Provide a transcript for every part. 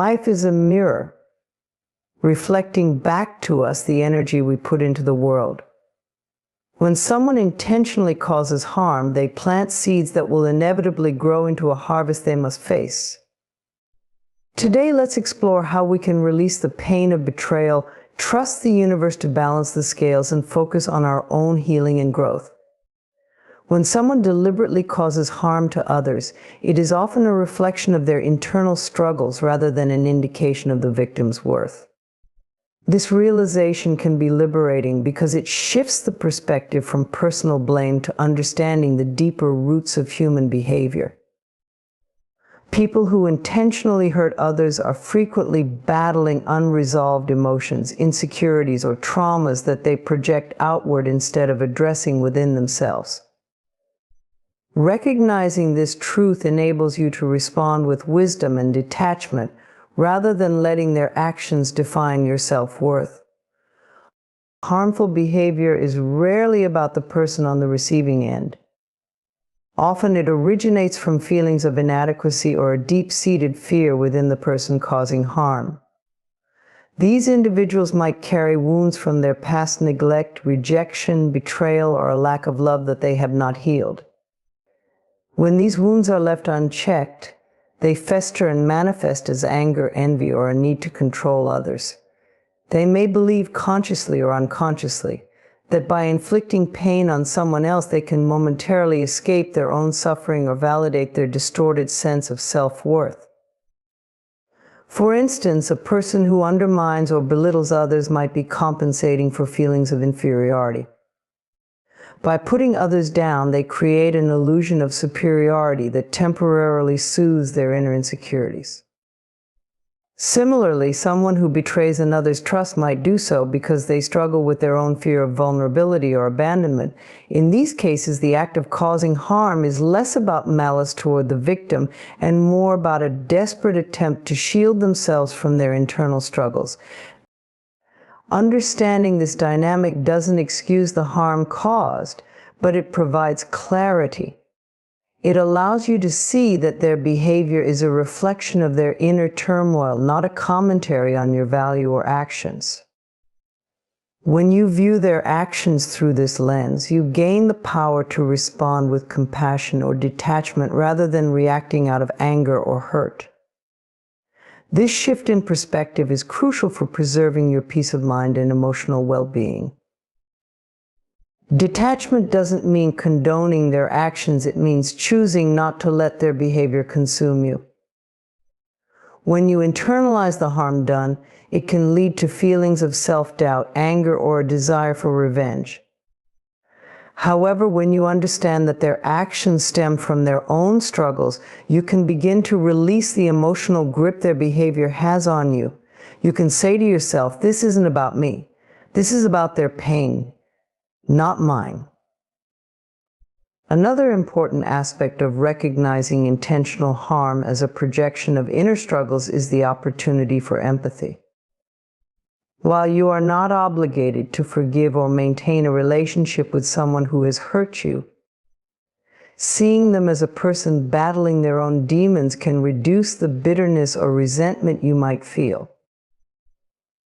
Life is a mirror, reflecting back to us the energy we put into the world. When someone intentionally causes harm, they plant seeds that will inevitably grow into a harvest they must face. Today, let's explore how we can release the pain of betrayal, trust the universe to balance the scales, and focus on our own healing and growth. When someone deliberately causes harm to others, it is often a reflection of their internal struggles rather than an indication of the victim's worth. This realization can be liberating because it shifts the perspective from personal blame to understanding the deeper roots of human behavior. People who intentionally hurt others are frequently battling unresolved emotions, insecurities, or traumas that they project outward instead of addressing within themselves. Recognizing this truth enables you to respond with wisdom and detachment rather than letting their actions define your self-worth. Harmful behavior is rarely about the person on the receiving end. Often it originates from feelings of inadequacy or a deep-seated fear within the person causing harm. These individuals might carry wounds from their past neglect, rejection, betrayal, or a lack of love that they have not healed. When these wounds are left unchecked, they fester and manifest as anger, envy, or a need to control others. They may believe consciously or unconsciously that by inflicting pain on someone else, they can momentarily escape their own suffering or validate their distorted sense of self-worth. For instance, a person who undermines or belittles others might be compensating for feelings of inferiority. By putting others down, they create an illusion of superiority that temporarily soothes their inner insecurities. Similarly, someone who betrays another's trust might do so because they struggle with their own fear of vulnerability or abandonment. In these cases, the act of causing harm is less about malice toward the victim and more about a desperate attempt to shield themselves from their internal struggles. Understanding this dynamic doesn't excuse the harm caused, but it provides clarity. It allows you to see that their behavior is a reflection of their inner turmoil, not a commentary on your value or actions. When you view their actions through this lens, you gain the power to respond with compassion or detachment rather than reacting out of anger or hurt. This shift in perspective is crucial for preserving your peace of mind and emotional well-being. Detachment doesn't mean condoning their actions, it means choosing not to let their behavior consume you. When you internalize the harm done, it can lead to feelings of self-doubt, anger, or a desire for revenge. However, when you understand that their actions stem from their own struggles, you can begin to release the emotional grip their behavior has on you. You can say to yourself, this isn't about me. This is about their pain, not mine. Another important aspect of recognizing intentional harm as a projection of inner struggles is the opportunity for empathy. While you are not obligated to forgive or maintain a relationship with someone who has hurt you, seeing them as a person battling their own demons can reduce the bitterness or resentment you might feel.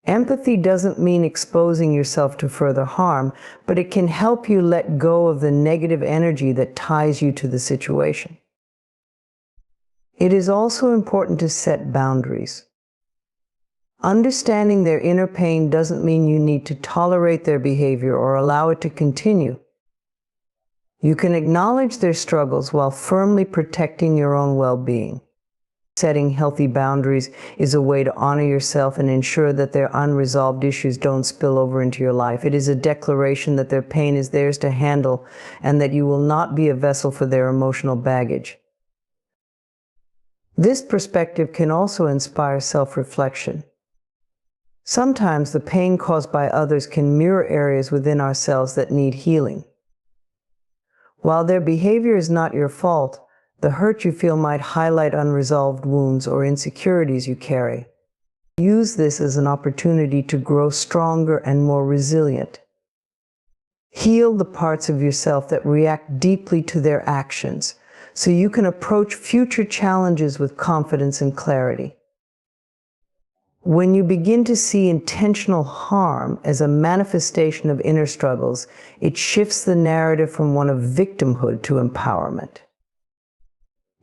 Empathy doesn't mean exposing yourself to further harm, but it can help you let go of the negative energy that ties you to the situation. It is also important to set boundaries. Understanding their inner pain doesn't mean you need to tolerate their behavior or allow it to continue. You can acknowledge their struggles while firmly protecting your own well-being. Setting healthy boundaries is a way to honor yourself and ensure that their unresolved issues don't spill over into your life. It is a declaration that their pain is theirs to handle and that you will not be a vessel for their emotional baggage. This perspective can also inspire self-reflection. Sometimes the pain caused by others can mirror areas within ourselves that need healing. While their behavior is not your fault, the hurt you feel might highlight unresolved wounds or insecurities you carry. Use this as an opportunity to grow stronger and more resilient. Heal the parts of yourself that react deeply to their actions, so you can approach future challenges with confidence and clarity. When you begin to see intentional harm as a manifestation of inner struggles, it shifts the narrative from one of victimhood to empowerment.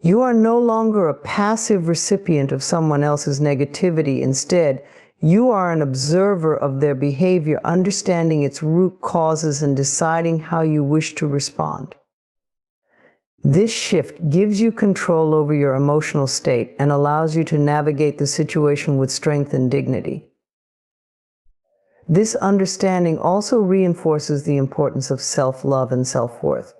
You are no longer a passive recipient of someone else's negativity. Instead, you are an observer of their behavior, understanding its root causes and deciding how you wish to respond. This shift gives you control over your emotional state and allows you to navigate the situation with strength and dignity. This understanding also reinforces the importance of self-love and self-worth.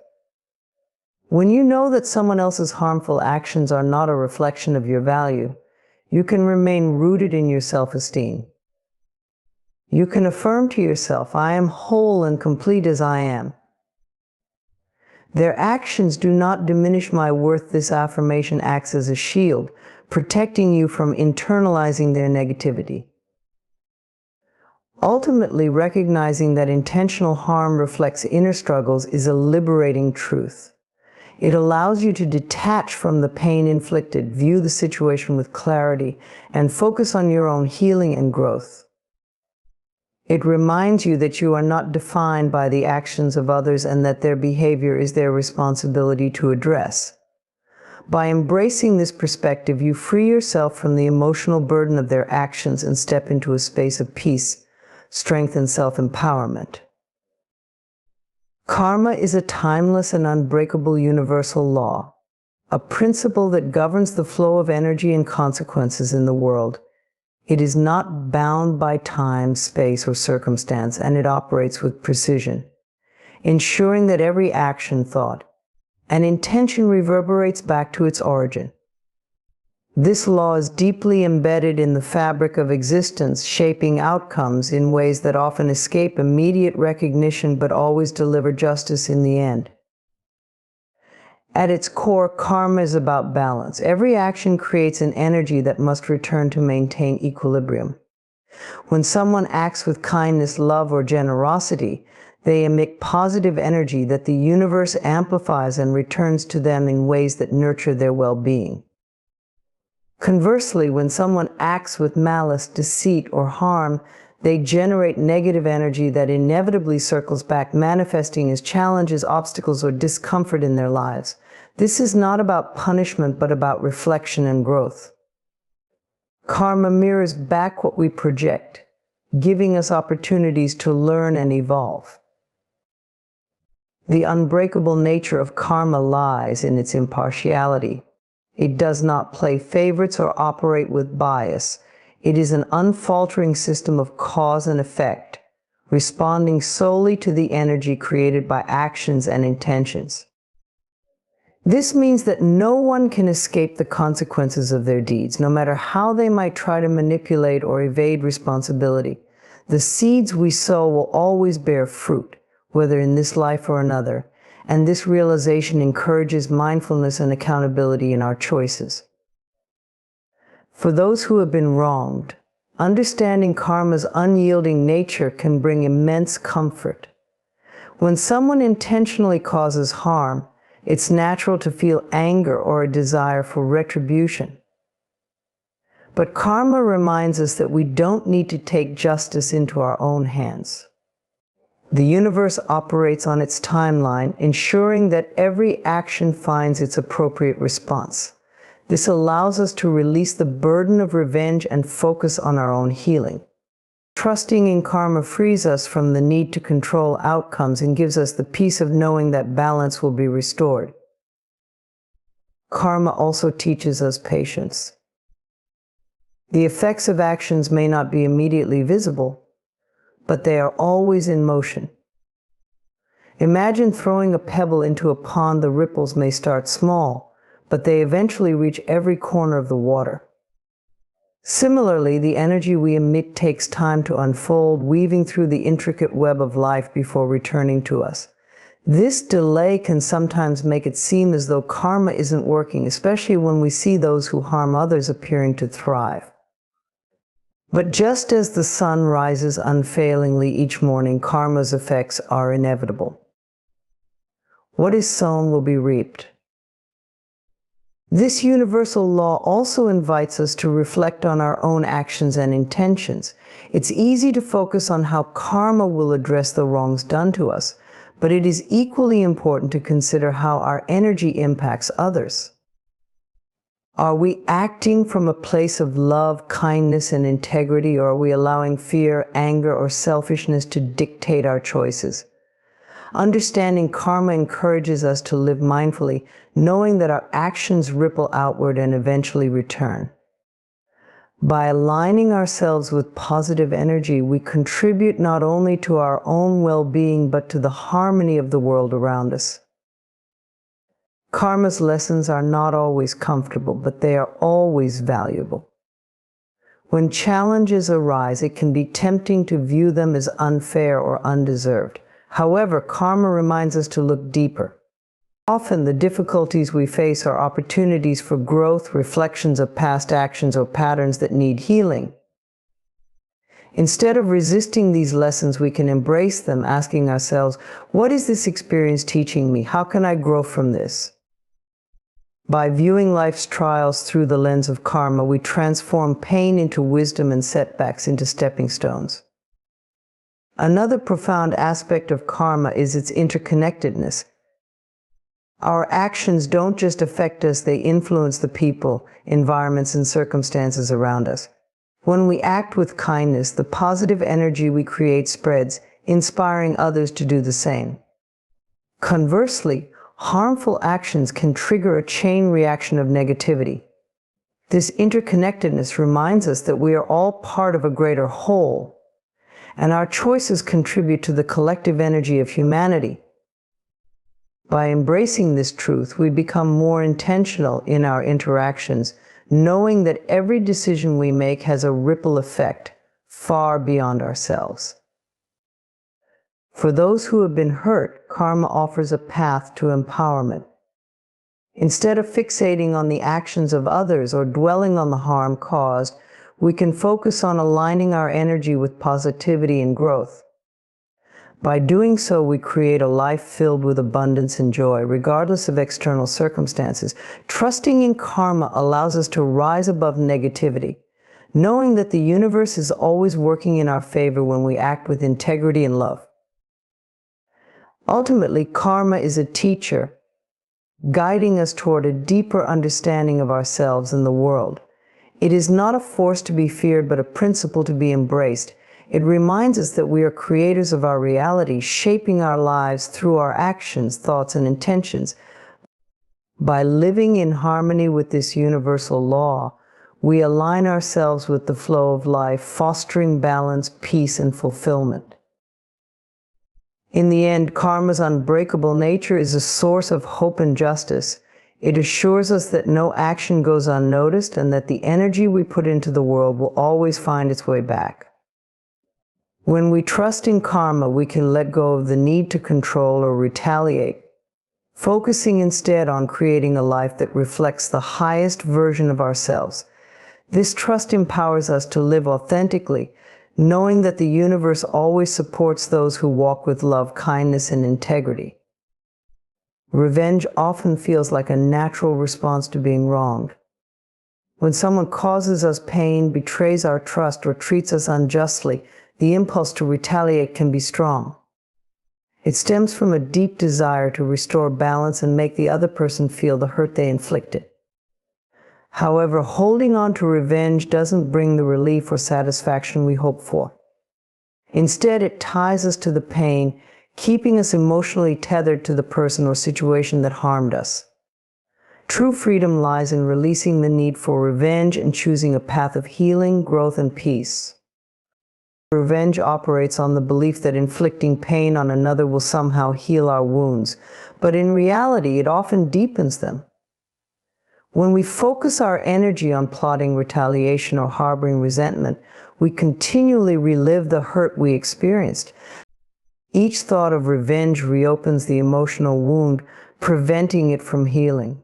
When you know that someone else's harmful actions are not a reflection of your value, you can remain rooted in your self-esteem. You can affirm to yourself, "I am whole and complete as I am. Their actions do not diminish my worth." This affirmation acts as a shield, protecting you from internalizing their negativity. Ultimately, recognizing that intentional harm reflects inner struggles is a liberating truth. It allows you to detach from the pain inflicted, view the situation with clarity, and focus on your own healing and growth. It reminds you that you are not defined by the actions of others and that their behavior is their responsibility to address. By embracing this perspective, you free yourself from the emotional burden of their actions and step into a space of peace, strength, and self-empowerment. Karma is a timeless and unbreakable universal law, a principle that governs the flow of energy and consequences in the world. It is not bound by time, space, or circumstance, and it operates with precision, ensuring that every action, thought, and intention reverberates back to its origin. This law is deeply embedded in the fabric of existence, shaping outcomes in ways that often escape immediate recognition but always deliver justice in the end. At its core, karma is about balance. Every action creates an energy that must return to maintain equilibrium. When someone acts with kindness, love, or generosity, they emit positive energy that the universe amplifies and returns to them in ways that nurture their well-being. Conversely, when someone acts with malice, deceit, or harm, they generate negative energy that inevitably circles back, manifesting as challenges, obstacles, or discomfort in their lives. This is not about punishment, but about reflection and growth. Karma mirrors back what we project, giving us opportunities to learn and evolve. The unbreakable nature of karma lies in its impartiality. It does not play favorites or operate with bias. It is an unfaltering system of cause and effect, responding solely to the energy created by actions and intentions. This means that no one can escape the consequences of their deeds, no matter how they might try to manipulate or evade responsibility. The seeds we sow will always bear fruit, whether in this life or another, and this realization encourages mindfulness and accountability in our choices. For those who have been wronged, understanding karma's unyielding nature can bring immense comfort. When someone intentionally causes harm, it's natural to feel anger or a desire for retribution. But karma reminds us that we don't need to take justice into our own hands. The universe operates on its timeline, ensuring that every action finds its appropriate response. This allows us to release the burden of revenge and focus on our own healing. Trusting in karma frees us from the need to control outcomes and gives us the peace of knowing that balance will be restored. Karma also teaches us patience. The effects of actions may not be immediately visible, but they are always in motion. Imagine throwing a pebble into a pond. The ripples may start small, but they eventually reach every corner of the water. Similarly, the energy we emit takes time to unfold, weaving through the intricate web of life before returning to us. This delay can sometimes make it seem as though karma isn't working, especially when we see those who harm others appearing to thrive. But just as the sun rises unfailingly each morning, karma's effects are inevitable. What is sown will be reaped. This universal law also invites us to reflect on our own actions and intentions. It's easy to focus on how karma will address the wrongs done to us, but it is equally important to consider how our energy impacts others. Are we acting from a place of love, kindness, and integrity, or are we allowing fear, anger, or selfishness to dictate our choices? Understanding karma encourages us to live mindfully, knowing that our actions ripple outward and eventually return. By aligning ourselves with positive energy, we contribute not only to our own well-being, but to the harmony of the world around us. Karma's lessons are not always comfortable, but they are always valuable. When challenges arise, it can be tempting to view them as unfair or undeserved. However, karma reminds us to look deeper. Often, the difficulties we face are opportunities for growth, reflections of past actions, or patterns that need healing. Instead of resisting these lessons, we can embrace them, asking ourselves, what is this experience teaching me? How can I grow from this? By viewing life's trials through the lens of karma, we transform pain into wisdom and setbacks into stepping stones. Another profound aspect of karma is its interconnectedness. Our actions don't just affect us, they influence the people, environments, and circumstances around us. When we act with kindness, the positive energy we create spreads, inspiring others to do the same. Conversely, harmful actions can trigger a chain reaction of negativity. This interconnectedness reminds us that we are all part of a greater whole, and our choices contribute to the collective energy of humanity. By embracing this truth, we become more intentional in our interactions, knowing that every decision we make has a ripple effect far beyond ourselves. For those who have been hurt, karma offers a path to empowerment. Instead of fixating on the actions of others or dwelling on the harm caused, we can focus on aligning our energy with positivity and growth. By doing so, we create a life filled with abundance and joy, regardless of external circumstances. Trusting in karma allows us to rise above negativity, knowing that the universe is always working in our favor when we act with integrity and love. Ultimately, karma is a teacher, guiding us toward a deeper understanding of ourselves and the world. It is not a force to be feared, but a principle to be embraced. It reminds us that we are creators of our reality, shaping our lives through our actions, thoughts, and intentions. By living in harmony with this universal law, we align ourselves with the flow of life, fostering balance, peace, and fulfillment. In the end, karma's unbreakable nature is a source of hope and justice. It assures us that no action goes unnoticed and that the energy we put into the world will always find its way back. When we trust in karma, we can let go of the need to control or retaliate, focusing instead on creating a life that reflects the highest version of ourselves. This trust empowers us to live authentically, knowing that the universe always supports those who walk with love, kindness, and integrity. Revenge often feels like a natural response to being wronged. When someone causes us pain, betrays our trust, or treats us unjustly, the impulse to retaliate can be strong. It stems from a deep desire to restore balance and make the other person feel the hurt they inflicted. However, holding on to revenge doesn't bring the relief or satisfaction we hope for. Instead, it ties us to the pain, keeping us emotionally tethered to the person or situation that harmed us. True freedom lies in releasing the need for revenge and choosing a path of healing, growth, and peace. Revenge operates on the belief that inflicting pain on another will somehow heal our wounds, but in reality, it often deepens them. When we focus our energy on plotting retaliation or harboring resentment, we continually relive the hurt we experienced. Each thought of revenge reopens the emotional wound, preventing it from healing.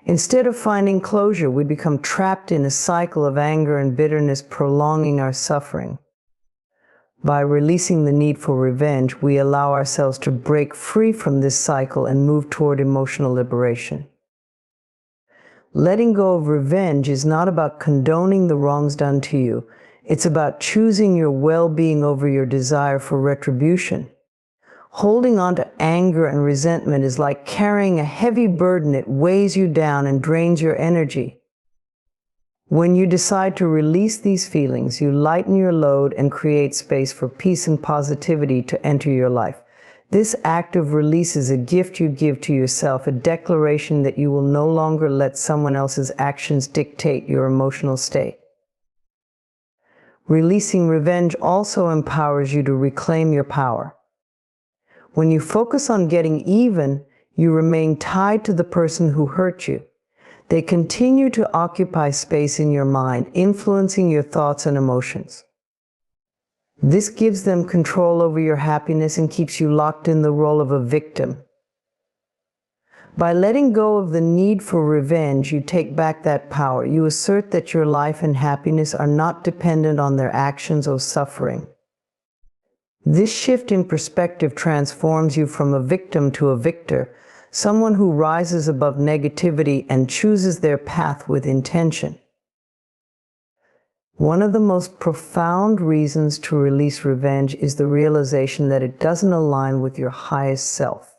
Instead of finding closure, we become trapped in a cycle of anger and bitterness, prolonging our suffering. By releasing the need for revenge, we allow ourselves to break free from this cycle and move toward emotional liberation. Letting go of revenge is not about condoning the wrongs done to you. It's about choosing your well-being over your desire for retribution. Holding on to anger and resentment is like carrying a heavy burden. It weighs you down and drains your energy. When you decide to release these feelings, you lighten your load and create space for peace and positivity to enter your life. This act of release is a gift you give to yourself, a declaration that you will no longer let someone else's actions dictate your emotional state. Releasing revenge also empowers you to reclaim your power. When you focus on getting even, you remain tied to the person who hurt you. They continue to occupy space in your mind, influencing your thoughts and emotions. This gives them control over your happiness and keeps you locked in the role of a victim. By letting go of the need for revenge, you take back that power. You assert that your life and happiness are not dependent on their actions or suffering. This shift in perspective transforms you from a victim to a victor, someone who rises above negativity and chooses their path with intention. One of the most profound reasons to release revenge is the realization that it doesn't align with your highest self.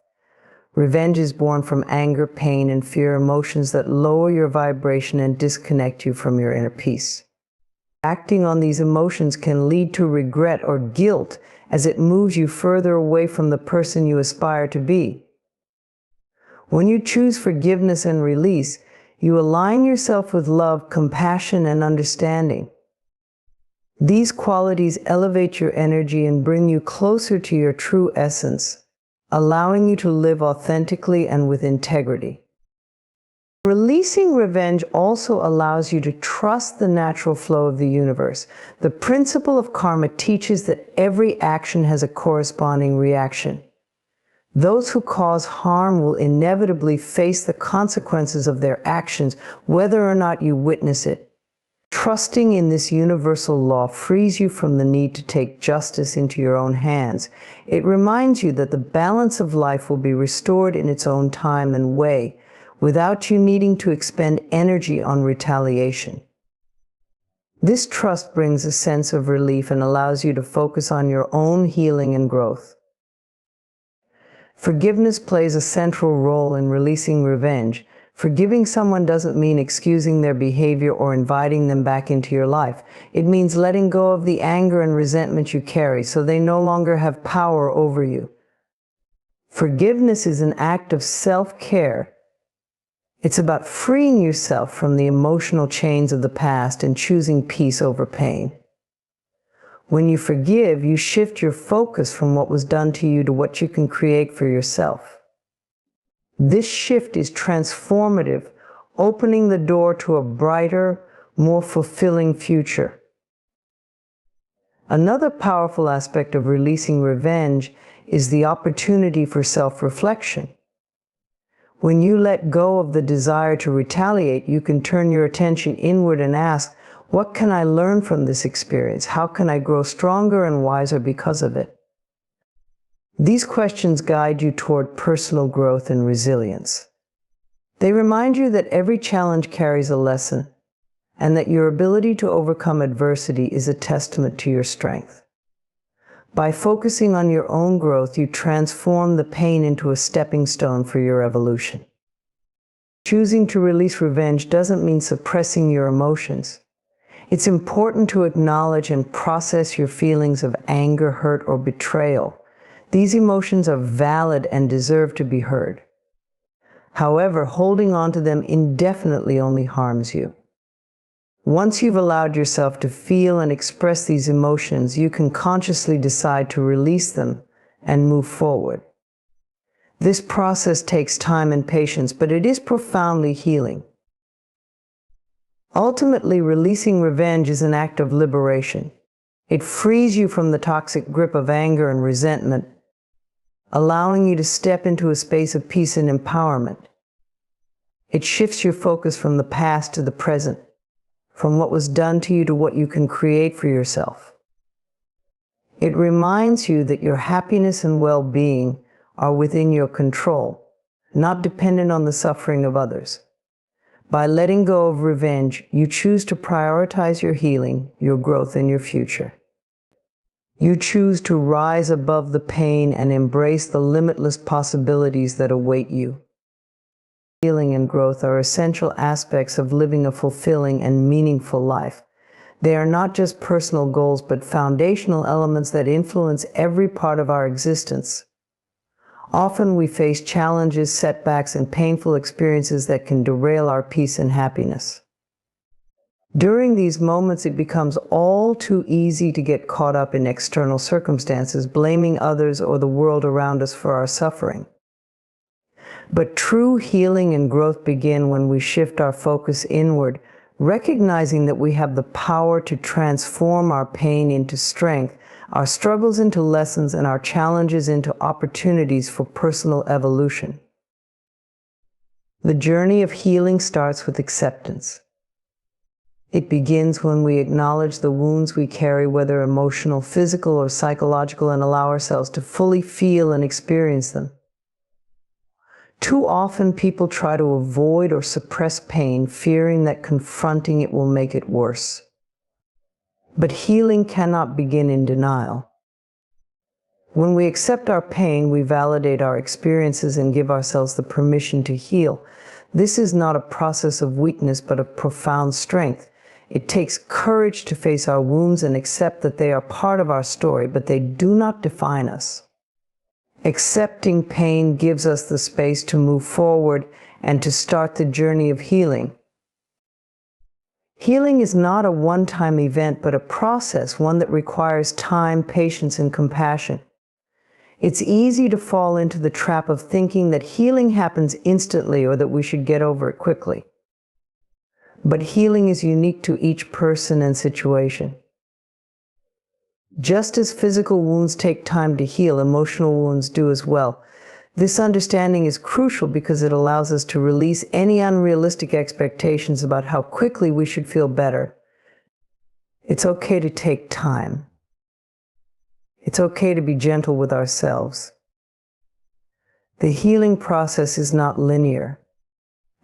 Revenge is born from anger, pain, and fear, emotions that lower your vibration and disconnect you from your inner peace. Acting on these emotions can lead to regret or guilt as it moves you further away from the person you aspire to be. When you choose forgiveness and release, you align yourself with love, compassion, and understanding. These qualities elevate your energy and bring you closer to your true essence, allowing you to live authentically and with integrity. Releasing revenge also allows you to trust the natural flow of the universe. The principle of karma teaches that every action has a corresponding reaction. Those who cause harm will inevitably face the consequences of their actions, whether or not you witness it. Trusting in this universal law frees you from the need to take justice into your own hands. It reminds you that the balance of life will be restored in its own time and way, without you needing to expend energy on retaliation. This trust brings a sense of relief and allows you to focus on your own healing and growth. Forgiveness plays a central role in releasing revenge. Forgiving someone doesn't mean excusing their behavior or inviting them back into your life. It means letting go of the anger and resentment you carry so they no longer have power over you. Forgiveness is an act of self-care. It's about freeing yourself from the emotional chains of the past and choosing peace over pain. When you forgive, you shift your focus from what was done to you to what you can create for yourself. This shift is transformative, opening the door to a brighter, more fulfilling future. Another powerful aspect of releasing revenge is the opportunity for self-reflection. When you let go of the desire to retaliate, you can turn your attention inward and ask, what can I learn from this experience? How can I grow stronger and wiser because of it? These questions guide you toward personal growth and resilience. They remind you that every challenge carries a lesson, and that your ability to overcome adversity is a testament to your strength. By focusing on your own growth, you transform the pain into a stepping stone for your evolution. Choosing to release revenge doesn't mean suppressing your emotions. It's important to acknowledge and process your feelings of anger, hurt, or betrayal. These emotions are valid and deserve to be heard. However, holding on to them indefinitely only harms you. Once you've allowed yourself to feel and express these emotions, you can consciously decide to release them and move forward. This process takes time and patience, but it is profoundly healing. Ultimately, releasing revenge is an act of liberation. It frees you from the toxic grip of anger and resentment, allowing you to step into a space of peace and empowerment. It shifts your focus from the past to the present, from what was done to you to what you can create for yourself. It reminds you that your happiness and well-being are within your control, not dependent on the suffering of others. By letting go of revenge, you choose to prioritize your healing, your growth, and your future. You choose to rise above the pain and embrace the limitless possibilities that await you. Healing and growth are essential aspects of living a fulfilling and meaningful life. They are not just personal goals, but foundational elements that influence every part of our existence. Often we face challenges, setbacks, and painful experiences that can derail our peace and happiness. During these moments, it becomes all too easy to get caught up in external circumstances, blaming others or the world around us for our suffering. But true healing and growth begin when we shift our focus inward, recognizing that we have the power to transform our pain into strength, our struggles into lessons, and our challenges into opportunities for personal evolution. The journey of healing starts with acceptance. It begins when we acknowledge the wounds we carry, whether emotional, physical, or psychological, and allow ourselves to fully feel and experience them. Too often, people try to avoid or suppress pain, fearing that confronting it will make it worse. But healing cannot begin in denial. When we accept our pain, we validate our experiences and give ourselves the permission to heal. This is not a process of weakness, but of profound strength. It takes courage to face our wounds and accept that they are part of our story, but they do not define us. Accepting pain gives us the space to move forward and to start the journey of healing. Healing is not a one-time event, but a process, one that requires time, patience, and compassion. It's easy to fall into the trap of thinking that healing happens instantly or that we should get over it quickly. But healing is unique to each person and situation. Just as physical wounds take time to heal, emotional wounds do as well. This understanding is crucial because it allows us to release any unrealistic expectations about how quickly we should feel better. It's okay to take time. It's okay to be gentle with ourselves. The healing process is not linear,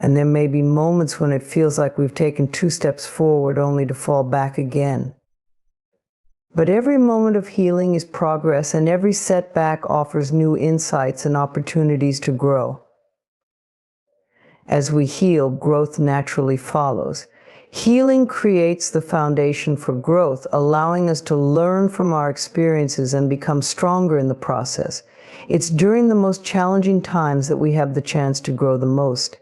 and there may be moments when it feels like we've taken 2 steps forward only to fall back again. But every moment of healing is progress, and every setback offers new insights and opportunities to grow. As we heal, growth naturally follows. Healing creates the foundation for growth, allowing us to learn from our experiences and become stronger in the process. It's during the most challenging times that we have the chance to grow the most.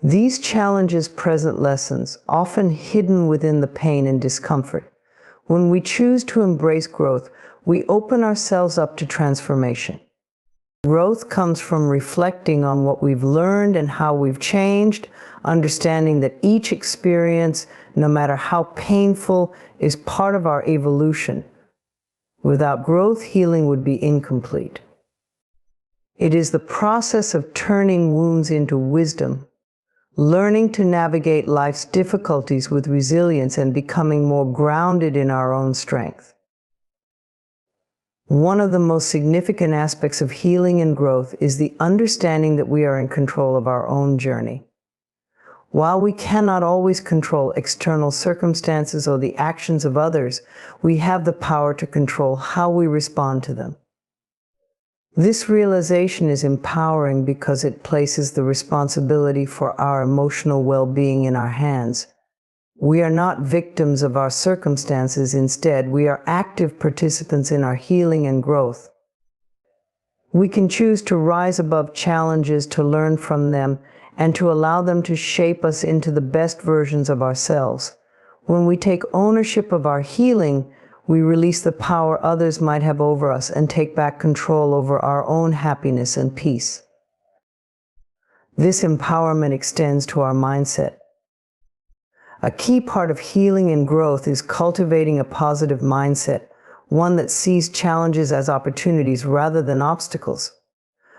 These challenges present lessons, often hidden within the pain and discomfort. When we choose to embrace growth, we open ourselves up to transformation. Growth comes from reflecting on what we've learned and how we've changed, understanding that each experience, no matter how painful, is part of our evolution. Without growth, healing would be incomplete. It is the process of turning wounds into wisdom, learning to navigate life's difficulties with resilience, and becoming more grounded in our own strength. One of the most significant aspects of healing and growth is the understanding that we are in control of our own journey. While we cannot always control external circumstances or the actions of others, we have the power to control how we respond to them. This realization is empowering because it places the responsibility for our emotional well-being in our hands. We are not victims of our circumstances. Instead, we are active participants in our healing and growth. We can choose to rise above challenges, to learn from them, and to allow them to shape us into the best versions of ourselves. When we take ownership of our healing, we release the power others might have over us and take back control over our own happiness and peace. This empowerment extends to our mindset. A key part of healing and growth is cultivating a positive mindset, one that sees challenges as opportunities rather than obstacles.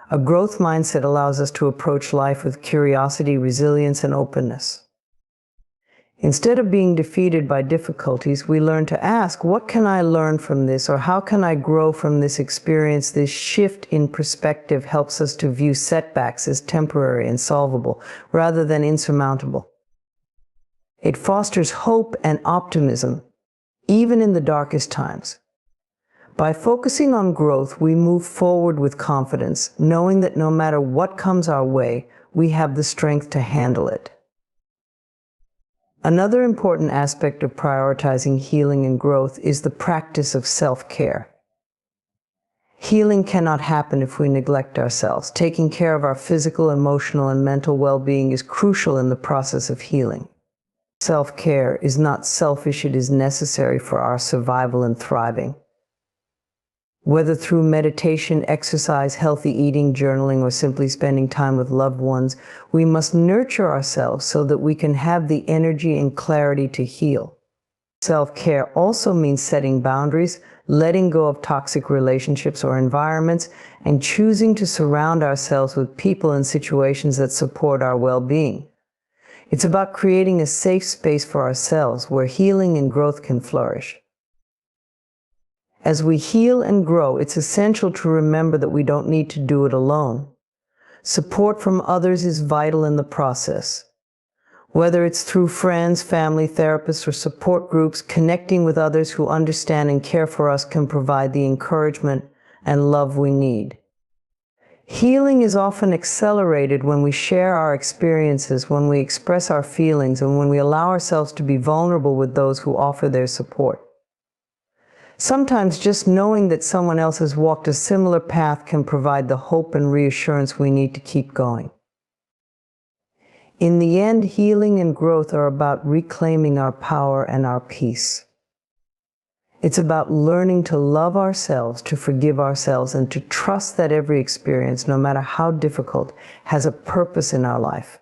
A growth mindset allows us to approach life with curiosity, resilience, and openness. Instead of being defeated by difficulties, we learn to ask, what can I learn from this, or how can I grow from this experience? This shift in perspective helps us to view setbacks as temporary and solvable, rather than insurmountable. It fosters hope and optimism, even in the darkest times. By focusing on growth, we move forward with confidence, knowing that no matter what comes our way, we have the strength to handle it. Another important aspect of prioritizing healing and growth is the practice of self-care. Healing cannot happen if we neglect ourselves. Taking care of our physical, emotional, and mental well-being is crucial in the process of healing. Self-care is not selfish, it is necessary for our survival and thriving. Whether through meditation, exercise, healthy eating, journaling, or simply spending time with loved ones, we must nurture ourselves so that we can have the energy and clarity to heal. Self-care also means setting boundaries, letting go of toxic relationships or environments, and choosing to surround ourselves with people and situations that support our well-being. It's about creating a safe space for ourselves where healing and growth can flourish. As we heal and grow, it's essential to remember that we don't need to do it alone. Support from others is vital in the process. Whether it's through friends, family, therapists, or support groups, connecting with others who understand and care for us can provide the encouragement and love we need. Healing is often accelerated when we share our experiences, when we express our feelings, and when we allow ourselves to be vulnerable with those who offer their support. Sometimes just knowing that someone else has walked a similar path can provide the hope and reassurance we need to keep going. In the end, healing and growth are about reclaiming our power and our peace. It's about learning to love ourselves, to forgive ourselves, and to trust that every experience, no matter how difficult, has a purpose in our life.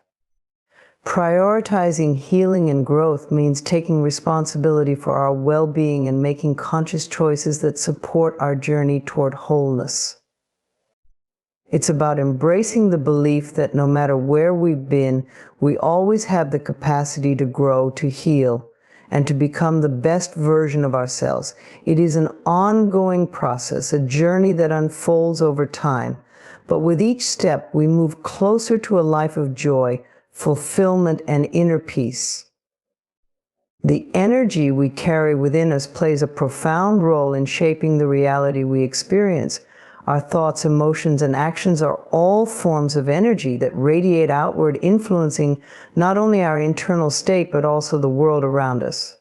Prioritizing healing and growth means taking responsibility for our well-being and making conscious choices that support our journey toward wholeness. It's about embracing the belief that no matter where we've been, we always have the capacity to grow, to heal, and to become the best version of ourselves. It is an ongoing process, a journey that unfolds over time, but with each step, we move closer to a life of joy, fulfillment, and inner peace. The energy we carry within us plays a profound role in shaping the reality we experience. Our thoughts, emotions, and actions are all forms of energy that radiate outward, influencing not only our internal state, but also the world around us.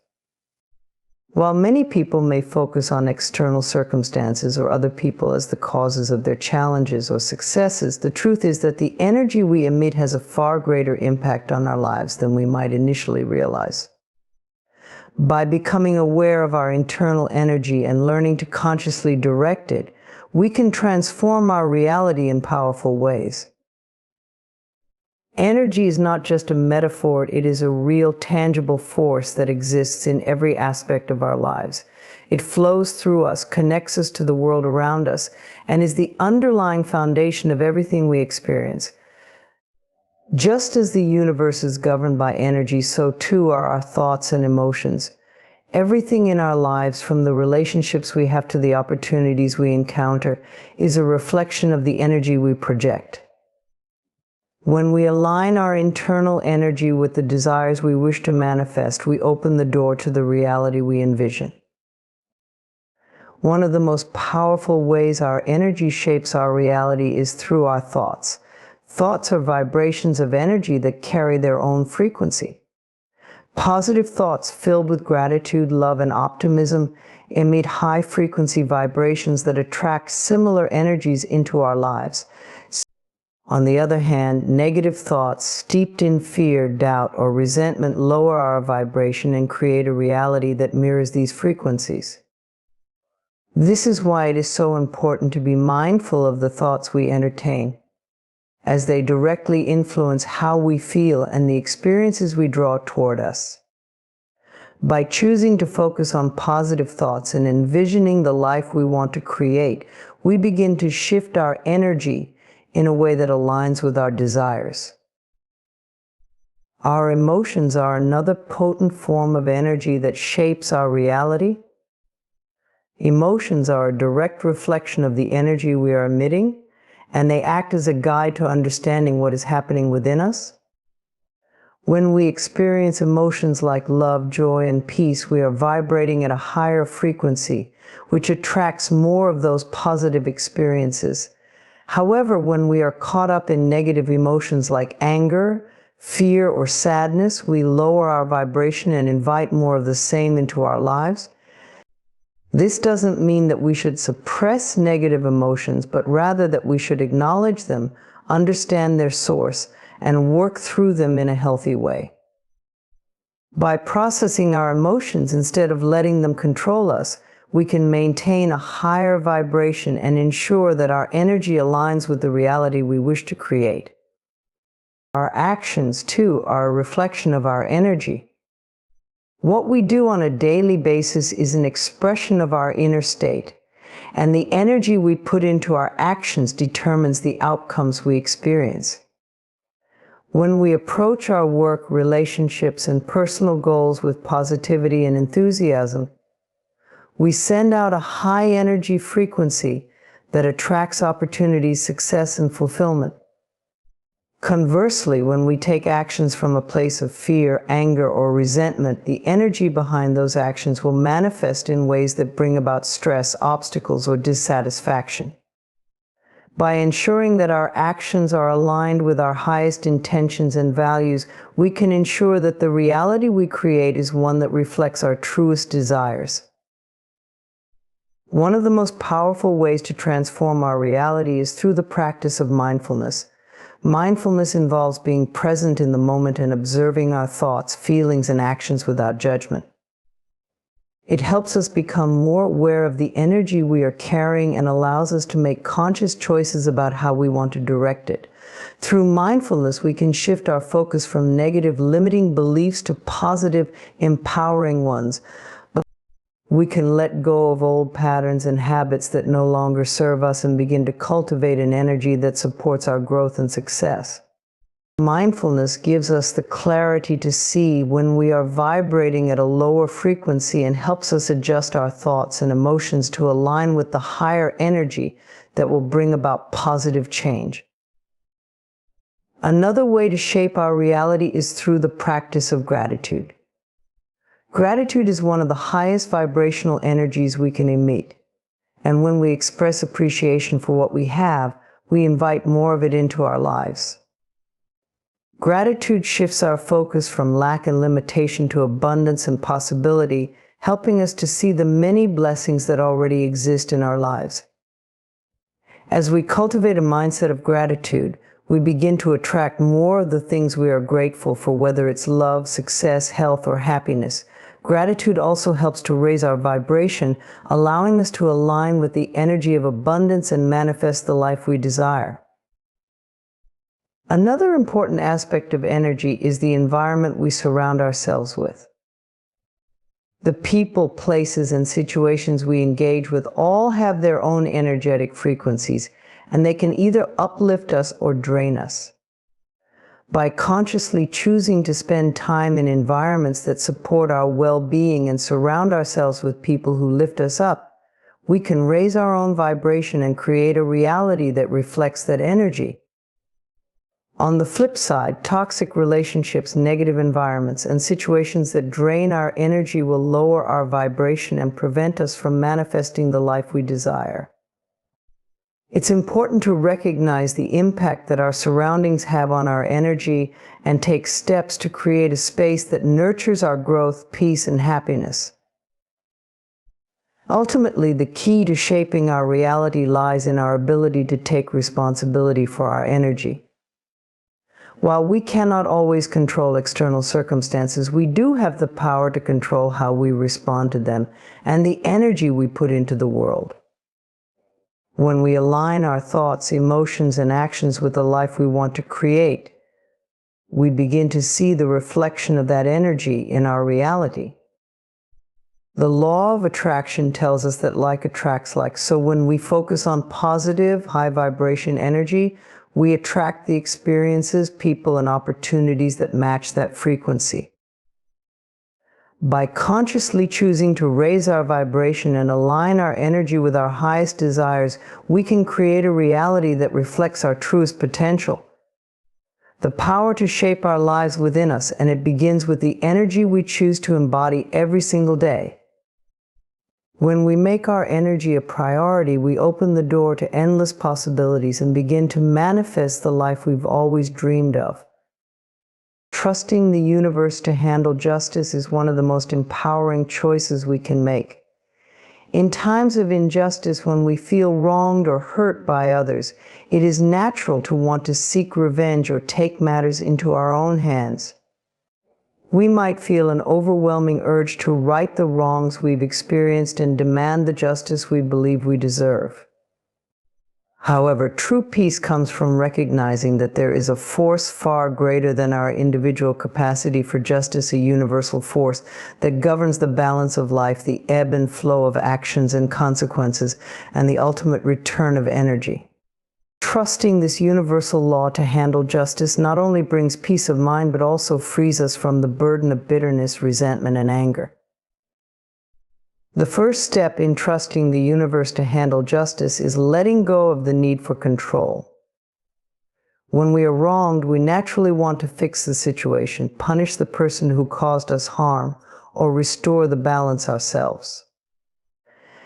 While many people may focus on external circumstances or other people as the causes of their challenges or successes, the truth is that the energy we emit has a far greater impact on our lives than we might initially realize. By becoming aware of our internal energy and learning to consciously direct it, we can transform our reality in powerful ways. Energy is not just a metaphor, it is a real, tangible force that exists in every aspect of our lives. It flows through us, connects us to the world around us, and is the underlying foundation of everything we experience. Just as the universe is governed by energy, so too are our thoughts and emotions. Everything in our lives, from the relationships we have to the opportunities we encounter, is a reflection of the energy we project. When we align our internal energy with the desires we wish to manifest, we open the door to the reality we envision. One of the most powerful ways our energy shapes our reality is through our thoughts. Thoughts are vibrations of energy that carry their own frequency. Positive thoughts filled with gratitude, love, and optimism emit high-frequency vibrations that attract similar energies into our lives. On the other hand, negative thoughts steeped in fear, doubt, or resentment lower our vibration and create a reality that mirrors these frequencies. This is why it is so important to be mindful of the thoughts we entertain, as they directly influence how we feel and the experiences we draw toward us. By choosing to focus on positive thoughts and envisioning the life we want to create, we begin to shift our energy in a way that aligns with our desires. Our emotions are another potent form of energy that shapes our reality. Emotions are a direct reflection of the energy we are emitting, and they act as a guide to understanding what is happening within us. When we experience emotions like love, joy, and peace, we are vibrating at a higher frequency, which attracts more of those positive experiences. However, when we are caught up in negative emotions like anger, fear, or sadness, we lower our vibration and invite more of the same into our lives. This doesn't mean that we should suppress negative emotions, but rather that we should acknowledge them, understand their source, and work through them in a healthy way. By processing our emotions instead of letting them control us, we can maintain a higher vibration and ensure that our energy aligns with the reality we wish to create. Our actions, too, are a reflection of our energy. What we do on a daily basis is an expression of our inner state, and the energy we put into our actions determines the outcomes we experience. When we approach our work, relationships, and personal goals with positivity and enthusiasm, we send out a high energy frequency that attracts opportunities, success, and fulfillment. Conversely, when we take actions from a place of fear, anger, or resentment, the energy behind those actions will manifest in ways that bring about stress, obstacles, or dissatisfaction. By ensuring that our actions are aligned with our highest intentions and values, we can ensure that the reality we create is one that reflects our truest desires. One of the most powerful ways to transform our reality is through the practice of mindfulness. Mindfulness involves being present in the moment and observing our thoughts, feelings, and actions without judgment. It helps us become more aware of the energy we are carrying and allows us to make conscious choices about how we want to direct it. Through mindfulness, we can shift our focus from negative, limiting beliefs to positive, empowering ones. We can let go of old patterns and habits that no longer serve us and begin to cultivate an energy that supports our growth and success. Mindfulness gives us the clarity to see when we are vibrating at a lower frequency and helps us adjust our thoughts and emotions to align with the higher energy that will bring about positive change. Another way to shape our reality is through the practice of gratitude. Gratitude is one of the highest vibrational energies we can emit, and when we express appreciation for what we have, we invite more of it into our lives. Gratitude shifts our focus from lack and limitation to abundance and possibility, helping us to see the many blessings that already exist in our lives. As we cultivate a mindset of gratitude, we begin to attract more of the things we are grateful for, whether it's love, success, health, or happiness. Gratitude also helps to raise our vibration, allowing us to align with the energy of abundance and manifest the life we desire. Another important aspect of energy is the environment we surround ourselves with. The people, places, and situations we engage with all have their own energetic frequencies, and they can either uplift us or drain us. By consciously choosing to spend time in environments that support our well-being and surround ourselves with people who lift us up, we can raise our own vibration and create a reality that reflects that energy. On the flip side, toxic relationships, negative environments, and situations that drain our energy will lower our vibration and prevent us from manifesting the life we desire. It's important to recognize the impact that our surroundings have on our energy and take steps to create a space that nurtures our growth, peace, and happiness. Ultimately, the key to shaping our reality lies in our ability to take responsibility for our energy. While we cannot always control external circumstances, we do have the power to control how we respond to them and the energy we put into the world. When we align our thoughts, emotions, and actions with the life we want to create, we begin to see the reflection of that energy in our reality. The law of attraction tells us that like attracts like. So when we focus on positive, high vibration energy, we attract the experiences, people, and opportunities that match that frequency. By consciously choosing to raise our vibration and align our energy with our highest desires, we can create a reality that reflects our truest potential. The power to shape our lives within us, and it begins with the energy we choose to embody every single day. When we make our energy a priority, we open the door to endless possibilities and begin to manifest the life we've always dreamed of. Trusting the universe to handle justice is one of the most empowering choices we can make. In times of injustice, when we feel wronged or hurt by others, it is natural to want to seek revenge or take matters into our own hands. We might feel an overwhelming urge to right the wrongs we've experienced and demand the justice we believe we deserve. However, true peace comes from recognizing that there is a force far greater than our individual capacity for justice, a universal force that governs the balance of life, the ebb and flow of actions and consequences, and the ultimate return of energy. Trusting this universal law to handle justice not only brings peace of mind, but also frees us from the burden of bitterness, resentment, and anger. The first step in trusting the universe to handle justice is letting go of the need for control. When we are wronged, we naturally want to fix the situation, punish the person who caused us harm, or restore the balance ourselves.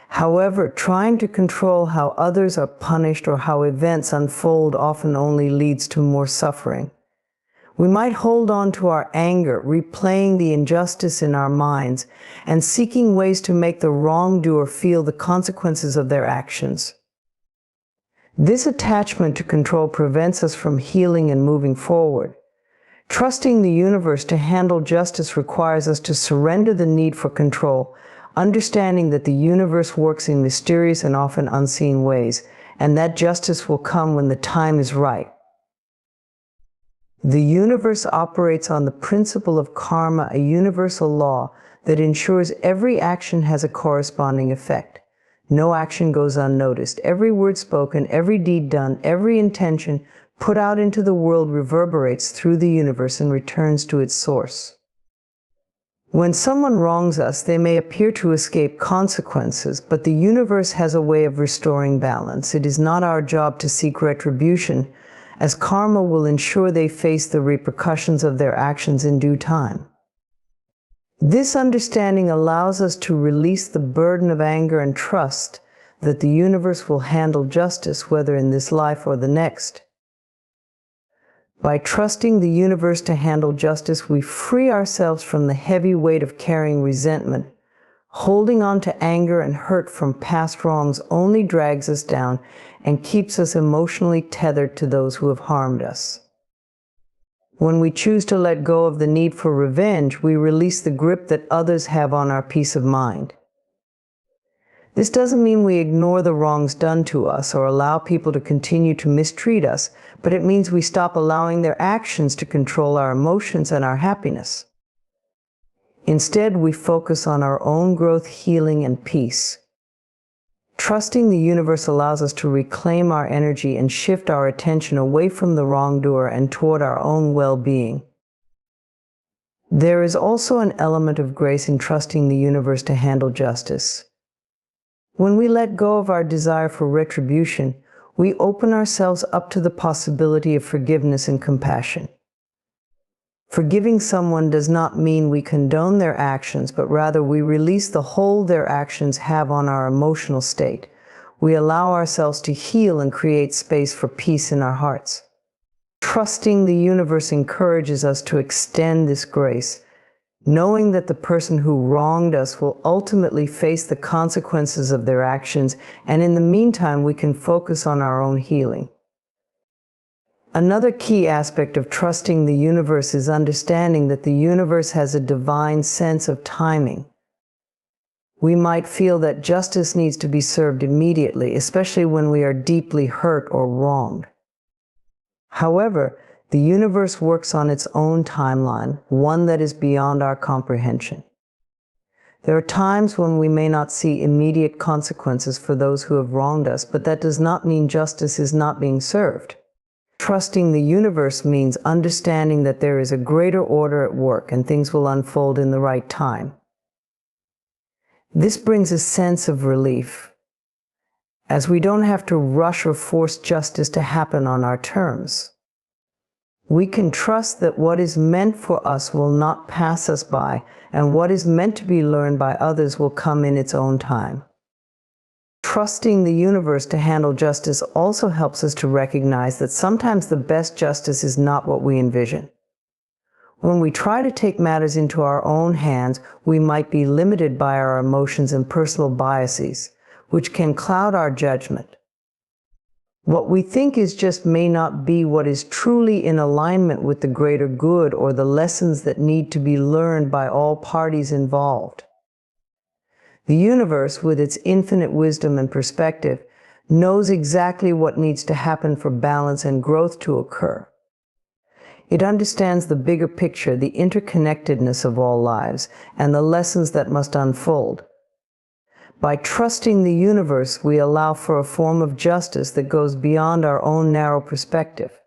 However, trying to control how others are punished or how events unfold often only leads to more suffering. We might hold on to our anger, replaying the injustice in our minds, and seeking ways to make the wrongdoer feel the consequences of their actions. This attachment to control prevents us from healing and moving forward. Trusting the universe to handle justice requires us to surrender the need for control, understanding that the universe works in mysterious and often unseen ways, and that justice will come when the time is right. The universe operates on the principle of karma, a universal law that ensures every action has a corresponding effect. No action goes unnoticed. Every word spoken, every deed done, every intention put out into the world reverberates through the universe and returns to its source. When someone wrongs us, they may appear to escape consequences, but the universe has a way of restoring balance. It is not our job to seek retribution, as karma will ensure they face the repercussions of their actions in due time. This understanding allows us to release the burden of anger and trust that the universe will handle justice, whether in this life or the next. By trusting the universe to handle justice, we free ourselves from the heavy weight of carrying resentment. Holding on to anger and hurt from past wrongs only drags us down and keeps us emotionally tethered to those who have harmed us. When we choose to let go of the need for revenge, we release the grip that others have on our peace of mind. This doesn't mean we ignore the wrongs done to us or allow people to continue to mistreat us, but it means we stop allowing their actions to control our emotions and our happiness. Instead, we focus on our own growth, healing, and peace. Trusting the universe allows us to reclaim our energy and shift our attention away from the wrongdoer and toward our own well-being. There is also an element of grace in trusting the universe to handle justice. When we let go of our desire for retribution, we open ourselves up to the possibility of forgiveness and compassion. Forgiving someone does not mean we condone their actions, but rather we release the hold their actions have on our emotional state. We allow ourselves to heal and create space for peace in our hearts. Trusting the universe encourages us to extend this grace, knowing that the person who wronged us will ultimately face the consequences of their actions, and in the meantime, we can focus on our own healing. Another key aspect of trusting the universe is understanding that the universe has a divine sense of timing. We might feel that justice needs to be served immediately, especially when we are deeply hurt or wronged. However, the universe works on its own timeline, one that is beyond our comprehension. There are times when we may not see immediate consequences for those who have wronged us, but that does not mean justice is not being served. Trusting the universe means understanding that there is a greater order at work and things will unfold in the right time. This brings a sense of relief, as we don't have to rush or force justice to happen on our terms. We can trust that what is meant for us will not pass us by, and what is meant to be learned by others will come in its own time. Trusting the universe to handle justice also helps us to recognize that sometimes the best justice is not what we envision. When we try to take matters into our own hands, we might be limited by our emotions and personal biases, which can cloud our judgment. What we think is just may not be what is truly in alignment with the greater good or the lessons that need to be learned by all parties involved. The universe, with its infinite wisdom and perspective, knows exactly what needs to happen for balance and growth to occur. It understands the bigger picture, the interconnectedness of all lives, and the lessons that must unfold. By trusting the universe, we allow for a form of justice that goes beyond our own narrow perspective.